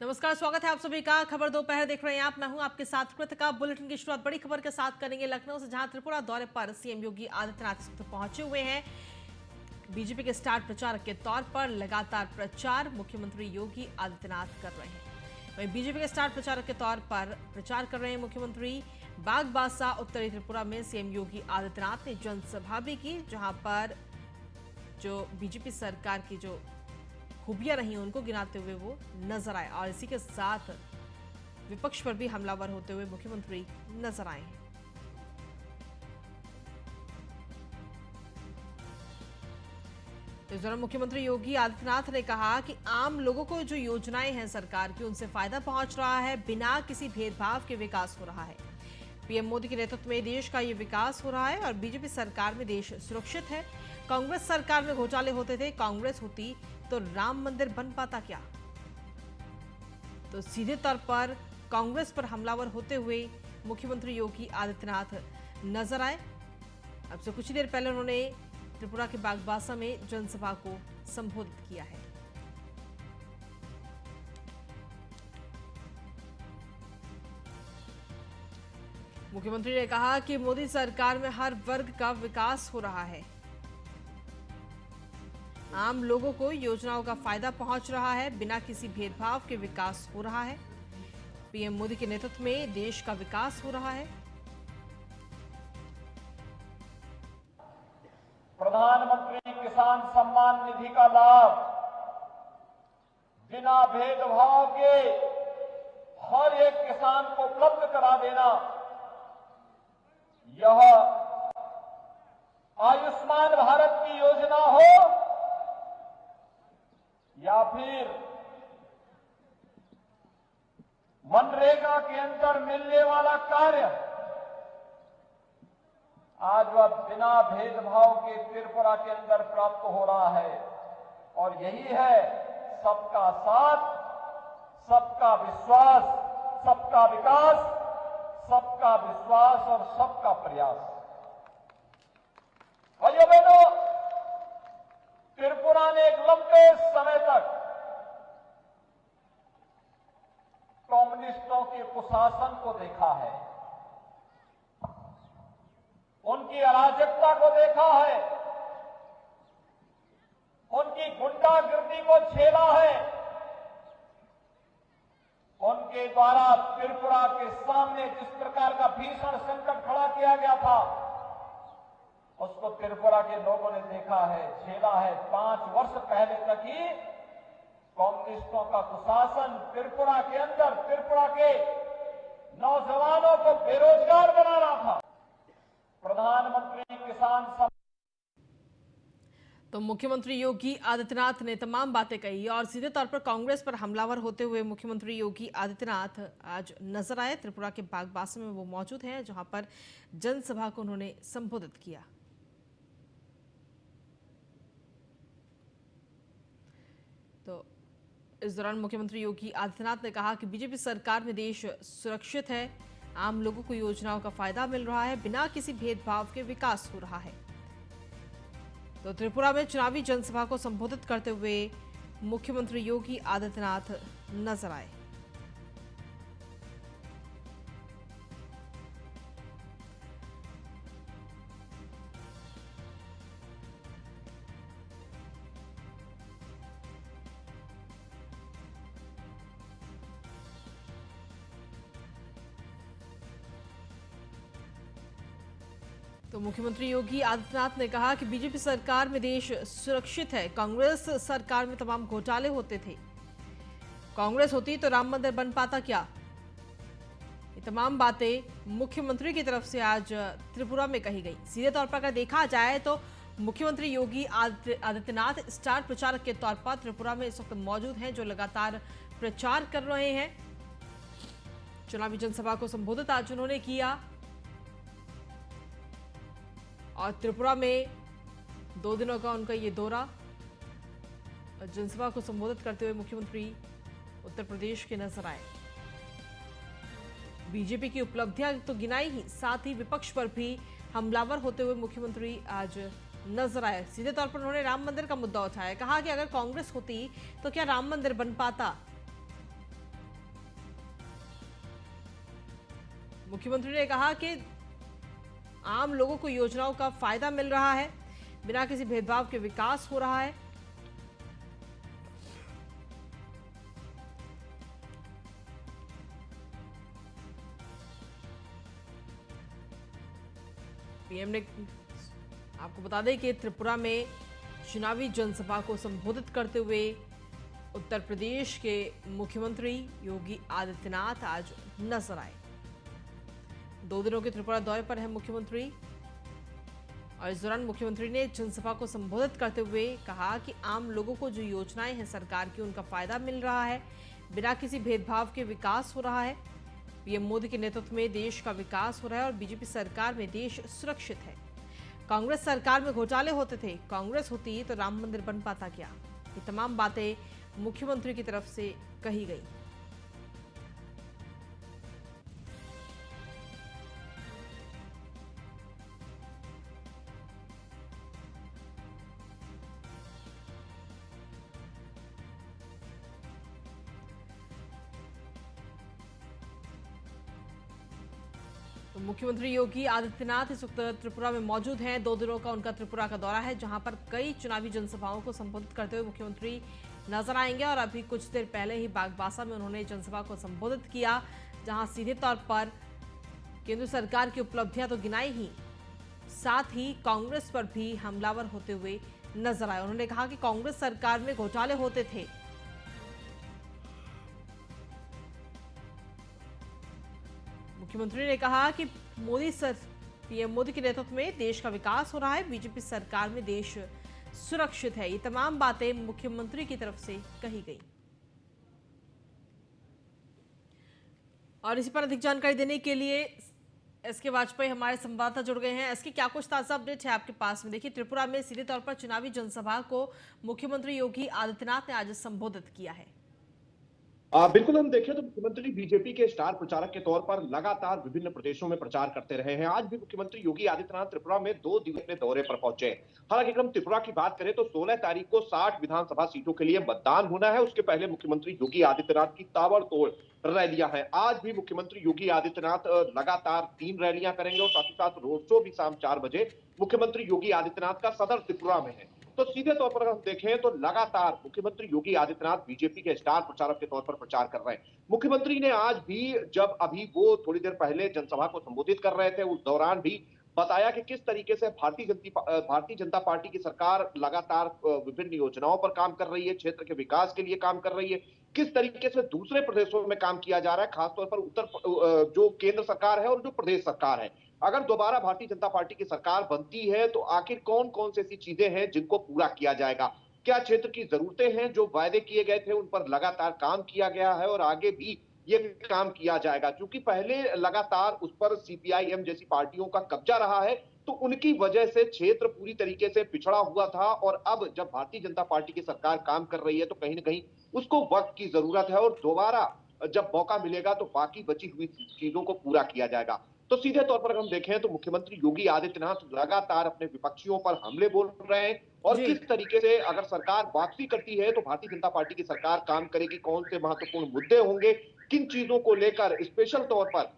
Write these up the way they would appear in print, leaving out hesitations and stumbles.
नमस्कार, स्वागत है आप सभी का। खबर दोपहर देख रहे हैं आप। मैं हूं आपके साथ कृतिका। बुलेटिन की शुरुआत बड़ी खबर के साथ करेंगे लखनऊ से, जहां त्रिपुरा दौरे पर सीएम योगी आदित्यनाथ इस वक्त पहुंचे हुए हैं। बीजेपी के स्टार प्रचारक के तौर पर लगातार प्रचार मुख्यमंत्री योगी आदित्यनाथ कर रहे हैं। वहीं बीजेपी के स्टार प्रचारक के तौर पर प्रचार कर रहे हैं मुख्यमंत्री। बागबासा उत्तरी त्रिपुरा में सीएम योगी आदित्यनाथ ने जनसभा भी की, जहां पर जो बीजेपी सरकार की जो खूबियां रही उनको गिनाते हुए वो नजर आए, और इसी के साथ विपक्ष पर भी हमलावर होते हुए मुख्यमंत्री नजर आए हैं। इस दौरान मुख्यमंत्री योगी आदित्यनाथ ने कहा कि आम लोगों को जो योजनाएं हैं सरकार की, उनसे फायदा पहुंच रहा है, बिना किसी भेदभाव के विकास हो रहा है। पीएम मोदी के नेतृत्व में देश का ये विकास हो रहा है और बीजेपी सरकार में देश सुरक्षित है। कांग्रेस सरकार में घोटाले होते थे, कांग्रेस होती तो राम मंदिर बन पाता क्या? तो सीधे तौर पर कांग्रेस पर हमलावर होते हुए मुख्यमंत्री योगी आदित्यनाथ नजर आए। अब से कुछ ही देर पहले उन्होंने त्रिपुरा के बागबासा में जनसभा को संबोधित किया है। मुख्यमंत्री ने कहा कि मोदी सरकार में हर वर्ग का विकास हो रहा है, आम लोगों को योजनाओं का फायदा पहुंच रहा है, बिना किसी भेदभाव के विकास हो रहा है। पीएम मोदी के नेतृत्व में देश का विकास हो रहा है। प्रधानमंत्री किसान सम्मान निधि का लाभ बिना भेदभाव के हर एक किसान को उपलब्ध करा देना, यह आयुष्मान भारत की योजना हो या फिर मनरेगा के अंदर मिलने वाला कार्य, आज वह बिना भेदभाव के त्रिपुरा के अंदर प्राप्त हो रहा है। और यही है सबका साथ, सबका विश्वास, सबका विकास, सबका विश्वास और सबका प्रयास। भाइयों बहनों, त्रिपुरा ने एक लंबे समय तक कम्युनिस्टों के कुशासन को देखा है, उनकी अराजकता को देखा है, उनकी गुंडागिर्दी को झेला है। उनके द्वारा त्रिपुरा के सामने जिस प्रकार का भीषण संकट खड़ा किया गया था, उसको त्रिपुरा के लोगों ने देखा है, झेला है। 5 वर्ष पहले तक ही कम्युनिस्टों का कुशासन त्रिपुरा के अंदर त्रिपुरा के नौजवानों को बेरोजगार बना रहा था। प्रधानमंत्री किसान तो मुख्यमंत्री योगी आदित्यनाथ ने तमाम बातें कही और सीधे तौर पर कांग्रेस पर हमलावर होते हुए मुख्यमंत्री योगी आदित्यनाथ आज नजर आए। त्रिपुरा के बागबासा में वो मौजूद हैं, जहां पर जनसभा को उन्होंने संबोधित किया। तो इस दौरान मुख्यमंत्री योगी आदित्यनाथ ने कहा कि बीजेपी सरकार में देश सुरक्षित है, आम लोगों को योजनाओं का फायदा मिल रहा है, बिना किसी भेदभाव के विकास हो रहा है। तो त्रिपुरा में चुनावी जनसभा को संबोधित करते हुए मुख्यमंत्री योगी आदित्यनाथ नजर आए। तो मुख्यमंत्री योगी आदित्यनाथ ने कहा कि बीजेपी सरकार में देश सुरक्षित है, कांग्रेस सरकार में तमाम घोटाले होते थे, कांग्रेस होती तो राम मंदिर बन पाता क्या? ये तमाम बातें मुख्यमंत्री की तरफ से आज त्रिपुरा में कही गई। सीधे तौर पर अगर देखा जाए तो मुख्यमंत्री योगी आदित्यनाथ स्टार प्रचारक के तौर पर त्रिपुरा में इस वक्त मौजूद हैं, जो लगातार प्रचार कर रहे हैं। चुनावी जनसभा को संबोधित आज उन्होंने किया और त्रिपुरा में 2 दिनों का उनका ये दौरा, जनसभा को संबोधित करते हुए मुख्यमंत्री उत्तर प्रदेश के नजर आए। बीजेपी की उपलब्धियां तो गिनाई ही, साथ ही विपक्ष पर भी हमलावर होते हुए मुख्यमंत्री आज नजर आए। सीधे तौर पर उन्होंने राम मंदिर का मुद्दा उठाया, कहा कि अगर कांग्रेस होती तो क्या राम मंदिर बन पाता? मुख्यमंत्री ने कहा कि आम लोगों को योजनाओं का फायदा मिल रहा है, बिना किसी भेदभाव के विकास हो रहा है। पीएम ने आपको बता दें कि त्रिपुरा में चुनावी जनसभा को संबोधित करते हुए उत्तर प्रदेश के मुख्यमंत्री योगी आदित्यनाथ आज नजर आए। 2 दिनों के त्रिपुरा दौरे पर है मुख्यमंत्री और इस दौरान मुख्यमंत्री ने जनसभा को संबोधित करते हुए कहा कि आम लोगों को जो योजनाएं हैं सरकार की, उनका फायदा मिल रहा है, बिना किसी भेदभाव के विकास हो रहा है। पीएम मोदी के नेतृत्व में देश का विकास हो रहा है और बीजेपी सरकार में देश सुरक्षित है। कांग्रेस सरकार में घोटाले होते थे, कांग्रेस होती तो राम मंदिर बन पाता क्या। ये तमाम बातें मुख्यमंत्री की तरफ से कही गई। तो मुख्यमंत्री योगी आदित्यनाथ इस वक्त त्रिपुरा में मौजूद हैं। 2 दिनों का उनका त्रिपुरा का दौरा है, जहां पर कई चुनावी जनसभाओं को संबोधित करते हुए मुख्यमंत्री नजर आएंगे। और अभी कुछ देर पहले ही बागबासा में उन्होंने जनसभा को संबोधित किया, जहां सीधे तौर पर केंद्र सरकार की उपलब्धियां तो गिनाई ही, साथ ही कांग्रेस पर भी हमलावर होते हुए नजर आए। उन्होंने कहा कि कांग्रेस सरकार में घोटाले होते थे, मुख्यमंत्री ने कहा कि पीएम मोदी के नेतृत्व में देश का विकास हो रहा है, बीजेपी सरकार में देश सुरक्षित है। ये तमाम बातें मुख्यमंत्री की तरफ से कही गई। और इसी पर अधिक जानकारी देने के लिए एसके वाजपेयी हमारे संवाददाता जुड़ गए हैं। एसके, क्या कुछ ताजा अपडेट है आपके पास में? देखिए, त्रिपुरा में सीधे तौर पर चुनावी जनसभा को मुख्यमंत्री योगी आदित्यनाथ ने आज संबोधित किया है। बिल्कुल, हम देखें तो मुख्यमंत्री बीजेपी के स्टार प्रचारक के तौर पर लगातार विभिन्न प्रदेशों में प्रचार करते रहे हैं। आज भी मुख्यमंत्री योगी आदित्यनाथ त्रिपुरा में 2 दिवसीय दौरे पर पहुंचे। हालांकि अगर हम त्रिपुरा की बात करें तो 16 तारीख को 60 विधानसभा सीटों के लिए मतदान होना है। उसके पहले मुख्यमंत्री योगी आदित्यनाथ की ताबड़तोड़ रैलियां हैं। आज भी मुख्यमंत्री योगी आदित्यनाथ लगातार 3 रैलियां करेंगे और साथ ही साथ रोड शो भी शाम 4 बजे मुख्यमंत्री योगी आदित्यनाथ का सदर त्रिपुरा में है। तो सीधे तौर पर अगर हम देखें तो लगातार मुख्यमंत्री योगी आदित्यनाथ बीजेपी के स्टार प्रचारक के तौर पर प्रचार कर रहे हैं। मुख्यमंत्री ने आज भी, जब अभी वो थोड़ी देर पहले जनसभा को संबोधित कर रहे थे, उस दौरान भी बताया कि किस तरीके से भारतीय जनता पार्टी की सरकार लगातार विभिन्न योजनाओं पर काम कर रही है, क्षेत्र के विकास के लिए काम कर रही है, किस तरीके से दूसरे प्रदेशों में काम किया जा रहा है, खासतौर पर जो केंद्र सरकार है और जो प्रदेश सरकार है। अगर दोबारा भारतीय जनता पार्टी की सरकार बनती है तो आखिर कौन कौन सी ऐसी चीजें हैं जिनको पूरा किया जाएगा, क्या क्षेत्र की जरूरतें हैं, जो वायदे किए गए थे उन पर लगातार काम किया गया है और आगे भी ये काम किया जाएगा। क्योंकि पहले लगातार उस पर सीपीआईएम जैसी पार्टियों का कब्जा रहा है, तो उनकी वजह से क्षेत्र पूरी तरीके से पिछड़ा हुआ था। और अब जब भारतीय जनता पार्टी की सरकार काम कर रही है तो कहीं ना कहीं उसको वक्त की जरूरत है और दोबारा जब मौका मिलेगा तो बाकी बची हुई चीजों को पूरा किया जाएगा। तो सीधे तौर पर हम देखें तो मुख्यमंत्री योगी आदित्यनाथ लगातार अपने विपक्षियों पर हमले बोल रहे हैं और किस तरीके से अगर सरकार वापसी करती है तो भारतीय जनता पार्टी की सरकार काम करेगी, कौन से महत्वपूर्ण मुद्दे होंगे, किन चीजों को लेकर स्पेशल तौर पर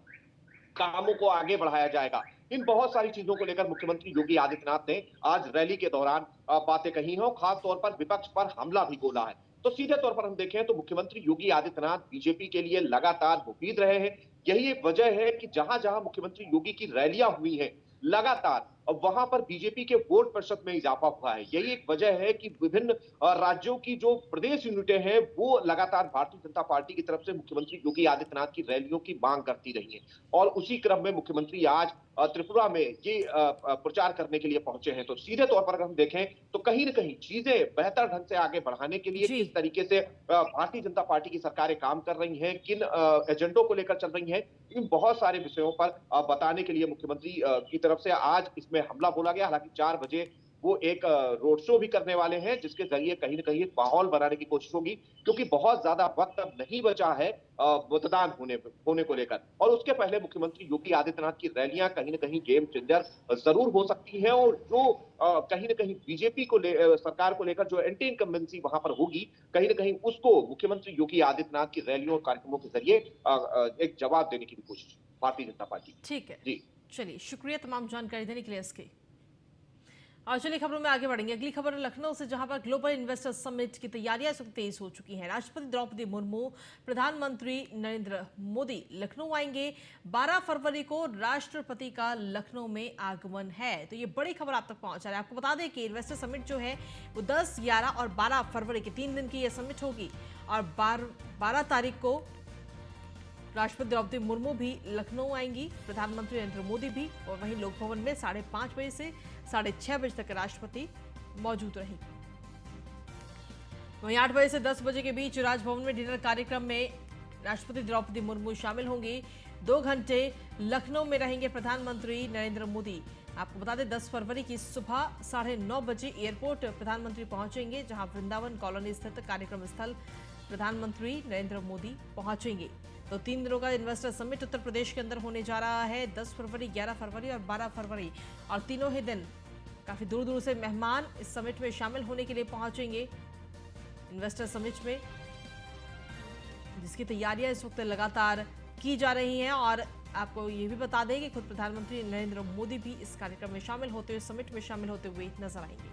कामों को आगे बढ़ाया जाएगा। इन बहुत सारी चीजों को लेकर मुख्यमंत्री योगी आदित्यनाथ ने आज रैली के दौरान बातें कही हैं और खास तौर पर विपक्ष पर हमला भी बोला है। तो सीधे तौर पर हम देखें तो मुख्यमंत्री योगी आदित्यनाथ बीजेपी के लिए लगातार मुफीद रहे हैं। यही एक वजह है कि जहां जहां मुख्यमंत्री योगी की रैलियां हुई हैं लगातार, वहां पर बीजेपी के वोट प्रतिशत में इजाफा हुआ है। यही एक वजह है कि विभिन्न राज्यों की जो प्रदेश यूनिटें हैं वो लगातार भारतीय जनता पार्टी की तरफ से मुख्यमंत्री योगी आदित्यनाथ की रैलियों की मांग करती रही है। और उसी क्रम में मुख्यमंत्री आज त्रिपुरा में ये प्रचार करने के लिए पहुंचे हैं। तो सीधे तौर पर अगर हम देखें तो कहीं ना कहीं चीजें बेहतर ढंग से आगे बढ़ाने के लिए किस तरीके से भारतीय जनता पार्टी की सरकारें काम कर रही हैं, किन एजेंडों को लेकर चल रही हैं, इन बहुत सारे विषयों पर बताने के लिए मुख्यमंत्री की तरफ से आज इसमें हमला बोला गया। हालांकि 4 बजे वो एक रोड शो भी करने वाले हैं जिसके जरिए कहीं ना कहीं एक माहौल बनाने की कोशिश होगी, क्योंकि बहुत ज्यादा वक्त अब नहीं बचा है मतदान होने को लेकर। और उसके पहले मुख्यमंत्री योगी आदित्यनाथ की रैलियां कहीं ना कहीं गेम चेंजर जरूर हो सकती हैं और जो कहीं ना कहीं बीजेपी को सरकार को लेकर जो एंटी इनकम्बेंसी वहां पर होगी, कहीं ना कहीं उसको मुख्यमंत्री योगी आदित्यनाथ की रैलियों और कार्यक्रमों के जरिए एक जवाब देने की भी कोशिश भारतीय जनता पार्टी। ठीक है, जी चलिए शुक्रिया तमाम जानकारी देने के लिए इसकी। और चलिए खबरों में आगे बढ़ेंगे। अगली खबर लखनऊ से, जहां पर ग्लोबल इन्वेस्टर समिट की तैयारियां इस वक्त तेज हो चुकी हैं। राष्ट्रपति द्रौपदी मुर्मू, प्रधानमंत्री नरेंद्र मोदी लखनऊ आएंगे। 12 फरवरी को राष्ट्रपति का लखनऊ में आगमन है, तो ये बड़ी खबर आप तक पहुंचा रहे हैं। आपको बता दें कि इन्वेस्टर समिट जो है वो 10, 11 और 12 फरवरी के 3 दिन की ये समिट होगी और 12 तारीख को राष्ट्रपति द्रौपदी मुर्मू भी लखनऊ आएंगी, प्रधानमंत्री नरेंद्र मोदी भी, और वहीं लोक भवन में 5:30 बजे से 6:30 बजे तक राष्ट्रपति मौजूद रहेंगे। वहीं 8 बजे से 10 बजे के बीच राजभवन में डिनर कार्यक्रम में राष्ट्रपति द्रौपदी मुर्मू शामिल होंगी। 2 घंटे लखनऊ में रहेंगे प्रधानमंत्री नरेंद्र मोदी। आपको बता दें 10 फरवरी की सुबह 9:30 बजे एयरपोर्ट प्रधानमंत्री पहुंचेंगे, जहां वृंदावन कॉलोनी स्थित कार्यक्रम स्थल प्रधानमंत्री नरेंद्र मोदी पहुंचेंगे। तो 3 दिनों का इन्वेस्टर समिट उत्तर प्रदेश के अंदर होने जा रहा है। 10 फरवरी, 11 फरवरी और 12 फरवरी, और तीनों ही दिन काफी दूर दूर से मेहमान इस समिट में शामिल होने के लिए पहुंचेंगे। इन्वेस्टर समिट में जिसकी तैयारियां इस वक्त लगातार की जा रही हैं, और आपको ये भी बता दें कि खुद प्रधानमंत्री नरेंद्र मोदी भी इस कार्यक्रम में शामिल होते हुए, समिट में शामिल होते हुए नजर आएंगे।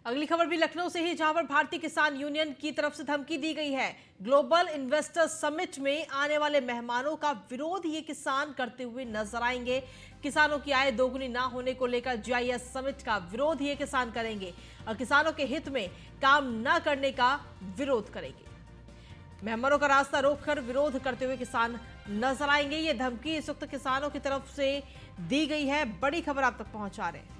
अगली खबर भी लखनऊ से ही, जहां पर भारतीय किसान यूनियन की तरफ से धमकी दी गई है। ग्लोबल इन्वेस्टर समिट में आने वाले मेहमानों का विरोध ये किसान करते हुए नजर आएंगे। किसानों की आय दोगुनी ना होने को लेकर जीआईएस समिट का विरोध ये किसान करेंगे और किसानों के हित में काम न करने का विरोध करेंगे। मेहमानों का रास्ता रोककर विरोध करते हुए किसान नजर आएंगे। ये धमकी इस वक्त किसानों की तरफ से दी गई है। बड़ी खबर आप तक पहुंचा रहे हैं।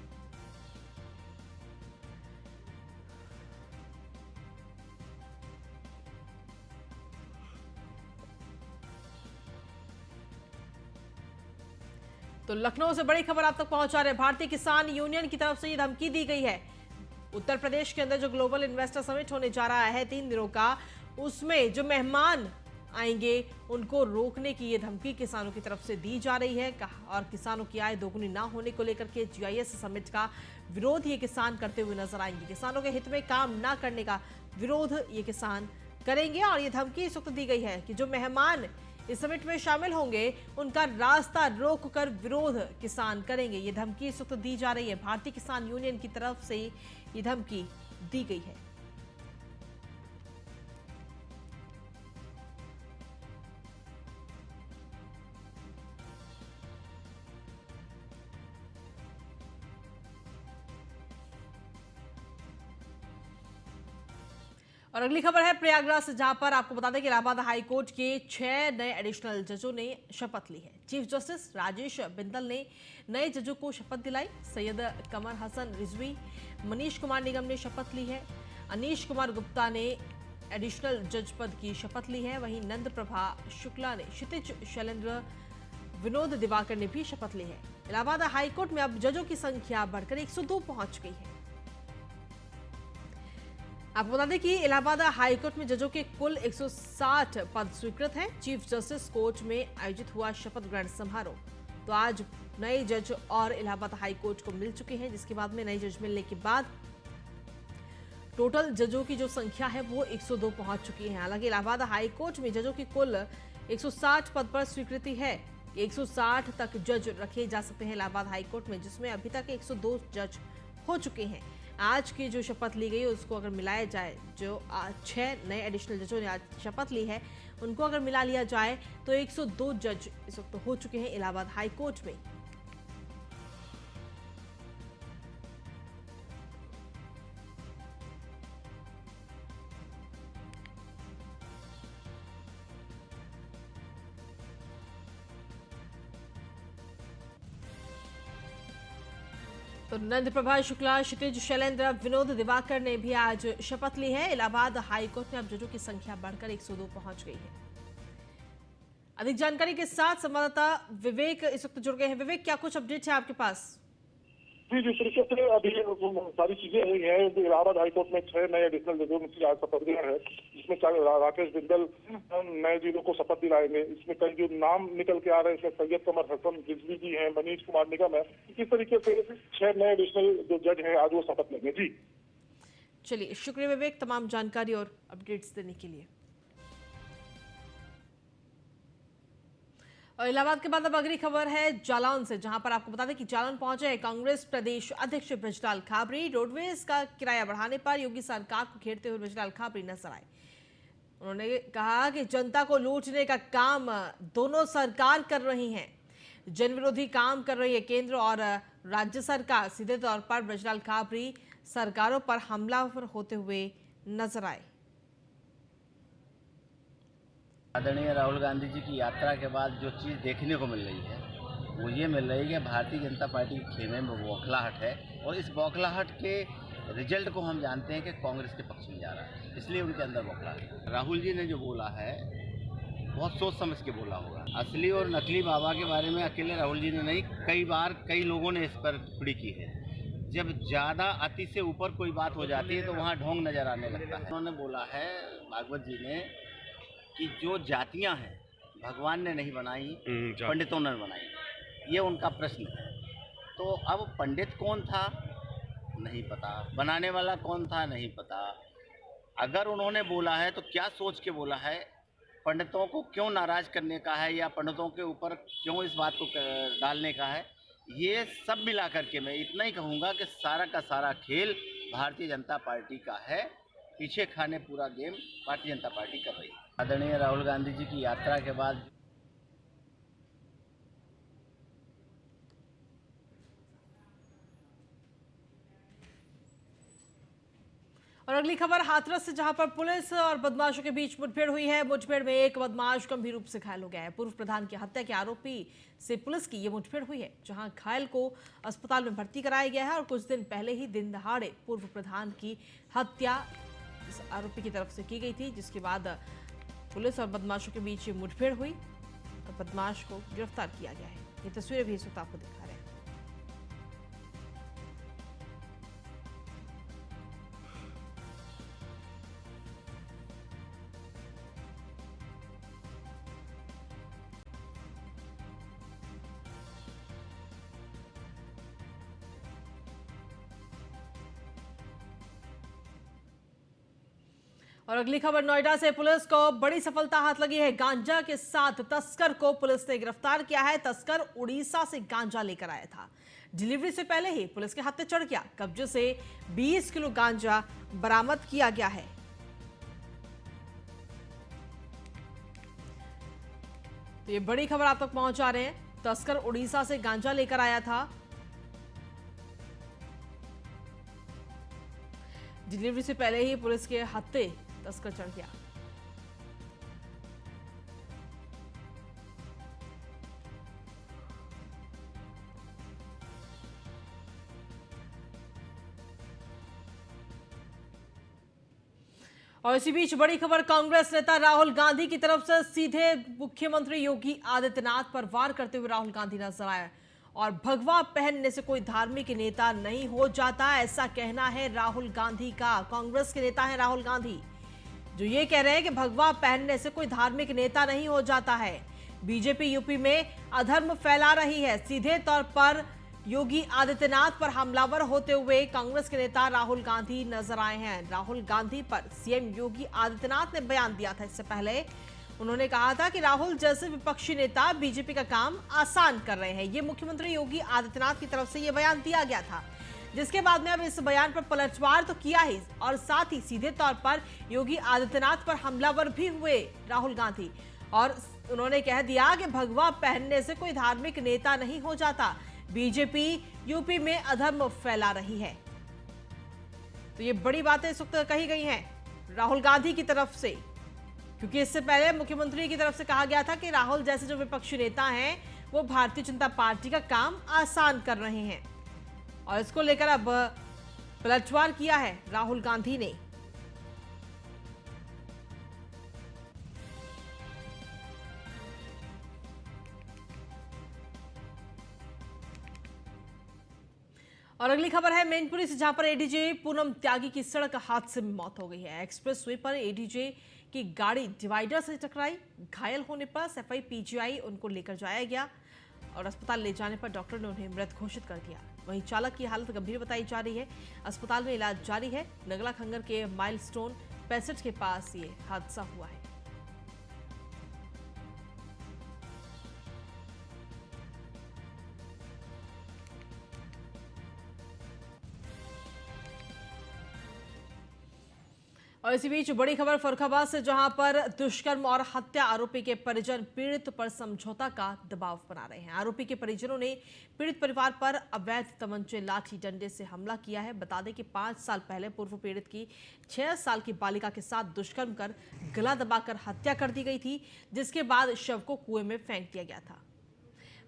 तो लखनऊ से बड़ी खबर आप तक पहुंचा रहे हैं। भारतीय किसान यूनियन की तरफ से ये धमकी दी गई है। उत्तर प्रदेश के अंदर जो ग्लोबल इन्वेस्टर समिट होने जा रहा है 3 दिनों का, उसमें जो मेहमान आएंगे उनको रोकने की ये धमकी किसानों की तरफ से दी जा रही है। और किसानों की आय दोगुनी ना होने को लेकर के जीआईएस समिट का विरोध ये किसान करते हुए नजर आएंगे। किसानों के हित में काम ना करने का विरोध ये किसान करेंगे। और ये धमकी इस वक्त दी गई है कि जो मेहमान इस समिट में शामिल होंगे उनका रास्ता रोककर विरोध किसान करेंगे। ये धमकी इस वक्त दी जा रही है। भारतीय किसान यूनियन की तरफ से ये धमकी दी गई है। और अगली खबर है प्रयागराज से, जहां पर आपको बता दें कि इलाहाबाद हाई कोर्ट के 6 नए एडिशनल जजों ने शपथ ली है। चीफ जस्टिस राजेश बिंदल ने नए जजों को शपथ दिलाई। सैयद कमर हसन रिजवी, मनीष कुमार निगम ने शपथ ली है। अनीश कुमार गुप्ता ने एडिशनल जज पद की शपथ ली है। वहीं नंद प्रभा शुक्ला ने, क्षितिज शैलेंद्र, विनोद दिवाकर ने भी शपथ ली है। इलाहाबाद हाईकोर्ट में अब जजों की संख्या बढ़कर 102 पहुंच गई है। आपको बता दें कि इलाहाबाद हाईकोर्ट में जजों के कुल 160 पद स्वीकृत हैं। चीफ जस्टिस कोर्ट में आयोजित हुआ शपथ ग्रहण समारोह, तो आज नए जज और इलाहाबाद हाईकोर्ट को मिल चुके हैं, जिसके बाद में नए जज मिलने के बाद टोटल जजों की जो संख्या है वो 102 पहुंच चुकी है। हालांकि इलाहाबाद हाईकोर्ट में जजों की कुल 160 पद पर स्वीकृति है। 160 तक जज रखे जा सकते हैं इलाहाबाद हाईकोर्ट में, जिसमें अभी तक 102 जज हो चुके हैं। आज की जो शपथ ली गई उसको अगर मिलाया जाए, जो 6 नए एडिशनल जजों ने आज शपथ ली है उनको अगर मिला लिया जाए तो 102 जज इस वक्त हो चुके हैं इलाहाबाद हाईकोर्ट में। तो नंद प्रभा शुक्ला, क्षितिज शैलेंद्र, विनोद दिवाकर ने भी आज शपथ ली है। इलाहाबाद हाईकोर्ट में अब जजों की संख्या बढ़कर 102 पहुंच गई है। अधिक जानकारी के साथ संवाददाता विवेक इस वक्त जुड़ गए हैं। विवेक, क्या कुछ अपडेट है आपके पास? जी, जिस तरीके से अभी सारी चीजें हुई है, इलाहाबाद हाईकोर्ट में 6 नए एडिशनल जजों की आज शपथ ग्रहण है, जिसमें राकेश बिंदल नए जजों को शपथ दिलाएंगे। इसमें कई जो नाम निकल के आ रहे हैं, इसमें सैयद कमर हसन रिजवी जी हैं, मनीष कुमार निगम है। इस तरीके से 6 नए एडिशनल जो जज हैं आज वो शपथ लेंगे। जी चलिए, शुक्रिया विवेक तमाम जानकारी और अपडेट्स देने के लिए। और इलाहाबाद के बाद अब अगली खबर है जालौन से, जहां पर आपको बता दें कि जालौन पहुंचे कांग्रेस प्रदेश अध्यक्ष बृजलाल खाबरी। रोडवेज का किराया बढ़ाने पर योगी सरकार को घेरते हुए बृजलाल खाबरी नजर आए। उन्होंने कहा कि जनता को लूटने का काम दोनों सरकार कर रही हैं, जन विरोधी काम कर रही है केंद्र और राज्य सरकार। सीधे तौर पर बृजलाल खाबरी सरकारों पर हमलावर होते हुए नजर आए। आदरणीय राहुल गांधी जी की यात्रा के बाद जो चीज़ देखने को मिल रही है वो ये मिल रही है कि भारतीय जनता पार्टी के खेमे में बौखलाहट है, और इस बौखलाहट के रिजल्ट को हम जानते हैं कि कांग्रेस के पक्ष में जा रहा है, इसलिए उनके अंदर बौखलाहट है। राहुल जी ने जो बोला है बहुत सोच समझ के बोला होगा। असली और नकली बाबा के बारे में अकेले राहुल जी ने नहीं, कई बार कई लोगों ने इस पर टिप्पणी की है। जब ज़्यादा अति से ऊपर कोई बात हो जाती है तो वहाँ ढोंग नज़र आने लगता है। उन्होंने बोला है भागवत जी ने कि जो जातियां हैं भगवान ने नहीं बनाई, पंडितों ने बनाई, ये उनका प्रश्न है। तो अब पंडित कौन था नहीं पता, बनाने वाला कौन था नहीं पता। अगर उन्होंने बोला है तो क्या सोच के बोला है, पंडितों को क्यों नाराज़ करने का है या पंडितों के ऊपर क्यों इस बात को डालने का है, ये सब मिला करके मैं इतना ही कहूँगा कि सारा का सारा खेल भारतीय जनता पार्टी का है। पीछे खाने पूरा गेम भारतीय जनता पार्टी कर रही है। आदरणीय राहुल गांधी जी की यात्रा के बाद और अगली खबर हाथरस से, जहां पर पुलिस और बदमाशों के बीच मुठभेड़ हुई है। मुठभेड़ में एक बदमाश गंभीर रूप से घायल हो गया है। पूर्व प्रधान की हत्या के आरोपी से पुलिस की ये मुठभेड़ हुई है, जहां घायल को अस्पताल में भर्ती कराया गया है। और कुछ दिन पहले ही दिन दहाड़े पूर्व प्रधान की हत्या इस आरोपी की तरफ से की गई थी, जिसके बाद पुलिस और बदमाशों के बीच ये मुठभेड़ हुई और बदमाश को गिरफ्तार किया गया है। ये तस्वीरें भी इस वक्त आपको दिखा रहे हैं। और अगली खबर नोएडा से, पुलिस को बड़ी सफलता हाथ लगी है। गांजा के साथ तस्कर को पुलिस ने गिरफ्तार किया है। तस्कर उड़ीसा से गांजा लेकर आया था। डिलीवरी से पहले ही पुलिस के हाथे चढ़ गया। कब्जे से 20 किलो गांजा बरामद किया गया है। तो ये बड़ी खबर आप तक पहुंचा रहे हैं। तस्कर उड़ीसा से गांजा लेकर आया था। डिलीवरी से पहले ही पुलिस के हाथे तस्कर चढ़ गया। और इसी बीच बड़ी खबर कांग्रेस नेता राहुल गांधी की तरफ से सीधे मुख्यमंत्री योगी आदित्यनाथ पर वार करते हुए राहुल गांधी नजर आए। और भगवा पहनने से कोई धार्मिक नेता नहीं हो जाता, ऐसा कहना है राहुल गांधी का। कांग्रेस के नेता हैं राहुल गांधी, जो ये कह रहे हैं कि भगवा पहनने से कोई धार्मिक नेता नहीं हो जाता है। बीजेपी यूपी में अधर्म फैला रही है। सीधे तौर पर योगी आदित्यनाथ पर हमलावर होते हुए कांग्रेस के नेता राहुल गांधी नजर आए हैं। राहुल गांधी पर सीएम योगी आदित्यनाथ ने बयान दिया था। इससे पहले उन्होंने कहा था कि राहुल जैसे विपक्षी नेता बीजेपी का काम आसान कर रहे हैं। ये मुख्यमंत्री योगी आदित्यनाथ की तरफ से ये बयान दिया गया था, जिसके बाद में अब इस बयान पर पलटवार तो किया ही, और साथ ही सीधे तौर पर योगी आदित्यनाथ पर हमलावर भी हुए राहुल गांधी। और उन्होंने कह दिया कि भगवा पहनने से कोई धार्मिक नेता नहीं हो जाता। बीजेपी यूपी में अधर्म फैला रही है। तो ये बड़ी बातें इस वक्त कही गई हैं राहुल गांधी की तरफ से, क्योंकि इससे पहले मुख्यमंत्री की तरफ से कहा गया था कि राहुल जैसे जो विपक्षी नेता हैं वो भारतीय जनता पार्टी का काम आसान कर रहे हैं। और इसको लेकर अब पलटवार किया है राहुल गांधी ने। और अगली खबर है मैनपुरी से, जहां पर एडीजे पूनम त्यागी की सड़क हादसे में मौत हो गई है। एक्सप्रेसवे पर एडीजे की गाड़ी डिवाइडर से टकराई। घायल होने पर सफाई पीजीआई उनको लेकर जाया गया। और अस्पताल ले जाने पर डॉक्टर ने उन्हें मृत घोषित कर दिया। वहीं चालक की हालत गंभीर बताई जा रही है। अस्पताल में इलाज जारी है। नगला खंगर के माइलस्टोन 65 के पास ये हादसा हुआ है। और इसी बीच बड़ी खबर फर्रुखाबाद से, जहां पर दुष्कर्म और हत्या आरोपी के परिजन पीड़ित पर समझौता का दबाव बना रहे हैं। आरोपी के परिजनों ने पीड़ित परिवार पर अवैध तमंचे, लाठी डंडे से हमला किया है। बता दें कि 5 साल पहले पूर्व पीड़ित की 6 साल की बालिका के साथ दुष्कर्म कर गला दबाकर हत्या कर दी गई थी, जिसके बाद शव को कुएं में फेंक दिया गया था।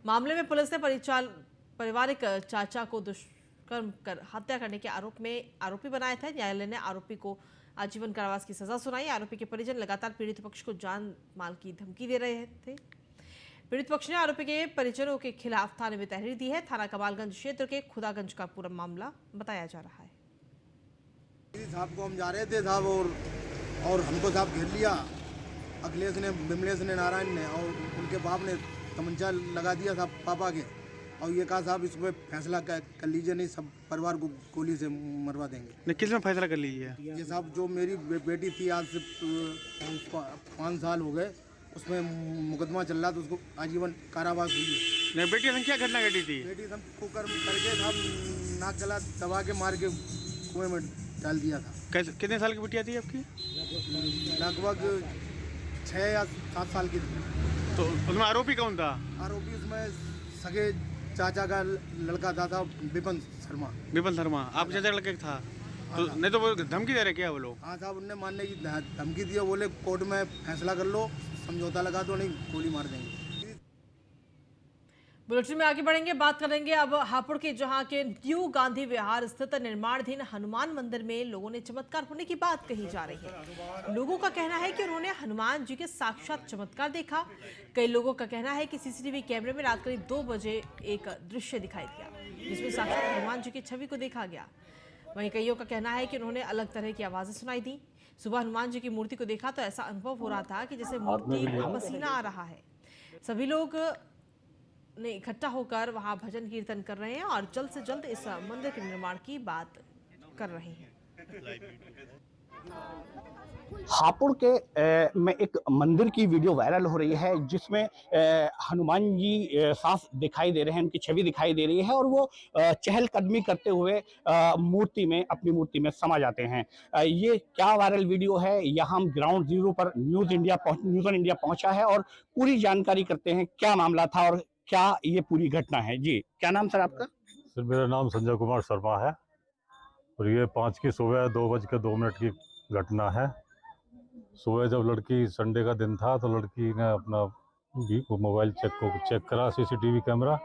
मामले में पुलिस ने पारिवारिक चाचा को दुष्कर्म कर हत्या करने के आरोप में आरोपी बनाया था। न्यायालय ने आरोपी को आजीवन कारावास की सजा सुनाई। आरोपी के परिजन लगातार पीड़ित पक्ष को जान माल की धमकी दे रहे थे। पीड़ित पक्ष ने आरोपी के परिजनों के खिलाफ थाने में तहरीर दी है। थाना कमालगंज क्षेत्र के खुदागंज का पूरा मामला बताया जा रहा है। साहब को हम जा रहे थे साहब, और हमको साहब घेर लिया अखिलेश ने, विमलेश ने, नारायण ने, और उनके बाप ने तमंचा लगा दिया साहब पापा के, और ये कहा साहब इस पर फैसला कर लीजिए, नहीं सब परिवार को गोली से मरवा देंगे। नहीं, किस में फैसला कर लीजिए? ये साहब जो मेरी बेटी थी, आज से 5 साल हो गए, उसमें मुकदमा चल रहा था, उसको आजीवन कारावास हुई है। नहीं, बेटी क्या घटना घटी थी? बेटी सब कुकर्म करके साहब नाक गला दबा के मार के कुएं में डाल दिया था। कैसे, कितने साल की बिटिया थी आपकी? लगभग 6 या 7 साल की थी। तो उसमें आरोपी कौन था? आरोपी उसमें सगे चाचा का लड़का था विपिन शर्मा। विपिन शर्मा आप चाचा लड़के था? तो नहीं तो वो धमकी दे रहे क्या वो लोग? हाँ साहब, उनने मानने की धमकी दी, बोले कोर्ट में फैसला कर लो, समझौता लगा दो, नहीं गोली मार देंगे। बुलेटिन में आगे बढ़ेंगे, बात करेंगे अब हापुड़ के, जहां के न्यू गांधी विहार स्थित निर्माणाधीन हनुमान मंदिर में लोगों ने चमत्कार होने की बात कही जा रही है। लोगों का कहना है कि उन्होंने हनुमान जी के साक्षात चमत्कार देखा। कई लोगों का कहना है कि सीसीटीवी कैमरे में रात करीब 2 बजे एक दृश्य दिखाई दिया, जिसमें साक्षात हनुमान जी की छवि को देखा गया। वहीं कईयों का कहना है कि उन्होंने अलग तरह की आवाजें सुनाई दी। सुबह हनुमान जी की मूर्ति को देखा तो ऐसा अनुभव हो रहा था कि जैसे मूर्ति का पसीना आ रहा है। सभी लोग ने इकट्ठा होकर वहां भजन कीर्तन कर रहे हैं और जल्द से जल्द इस मंदिर के निर्माण की बात कर रहे हैं। हापुड़ के में एक मंदिर की वीडियो वायरल हो रही है, जिसमें हनुमान जी साफ दिखाई दे रहे हैं, उनकी छवि दिखाई दे रही है, और वो चहलकदमी करते हुए अपनी मूर्ति में समा जाते हैं। ये क्या वायरल वीडियो है, यहाँ हम ग्राउंड जीरो पर न्यूज़ ऑन इंडिया पहुंचा है और पूरी जानकारी करते हैं क्या मामला था और क्या ये पूरी घटना है। जी, क्या नाम सर आपका? सर मेरा नाम संजय कुमार शर्मा है, और ये 5 की सुबह 2:02 की घटना है। सुबह जब लड़की, संडे का दिन था, तो लड़की ने अपना मोबाइल चेक करा, सीसीटीवी कैमरा,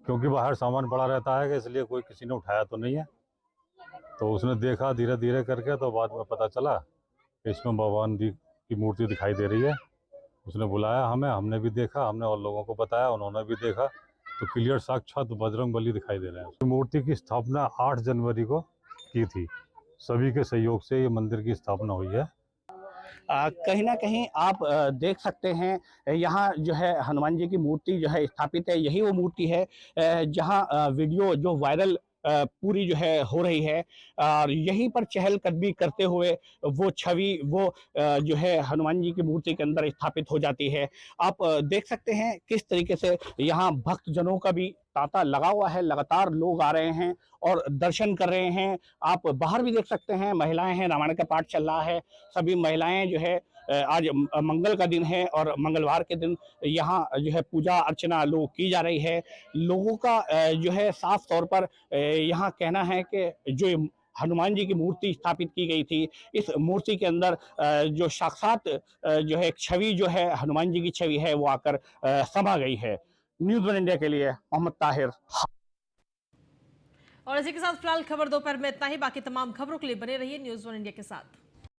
क्योंकि बाहर सामान पड़ा रहता है, कि इसलिए कोई किसी ने उठाया तो नहीं है। तो उसने देखा धीरे धीरे करके, तो बाद में पता चला कि इसमें भगवान जी की मूर्ति दिखाई दे रही है। उसने बुलाया हमें, हमने भी देखा, हमने और लोगों को बताया, उन्होंने भी देखा, तो क्लियर साक्षात बजरंगबली दिखाई दे रहे हैं। मूर्ति की स्थापना 8 जनवरी को की थी। सभी के सहयोग से ये मंदिर की स्थापना हुई है। कहीं ना कहीं आप देख सकते हैं, यहाँ जो है हनुमान जी की मूर्ति जो है स्थापित है। यही वो मूर्ति है जहाँ वीडियो जो वायरल पूरी जो है हो रही है, और यहीं पर चहलकदमी करते हुए वो छवि जो है हनुमान जी की मूर्ति के अंदर स्थापित हो जाती है। आप देख सकते हैं किस तरीके से यहाँ भक्तजनों का भी तांता लगा हुआ है। लगातार लोग आ रहे हैं और दर्शन कर रहे हैं। आप बाहर भी देख सकते हैं, महिलाएं हैं, रामायण का पाठ चल रहा है। सभी महिलाएं जो है, आज मंगल का दिन है और मंगलवार के दिन यहाँ जो है पूजा अर्चना लोग की जा रही है। लोगों का जो है साफ तौर पर यहाँ कहना है कि जो हनुमान जी की मूर्ति स्थापित की गई थी, इस मूर्ति के अंदर जो साक्षात जो है छवि जो है हनुमान जी की छवि है, वो आकर समा गई है। न्यूज़ वन इंडिया के लिए मोहम्मद ताहिर। और इसी के साथ फिलहाल खबर दोपहर में इतना ही। बाकी तमाम खबरों के लिए बने रहिए न्यूज़ वन इंडिया के साथ।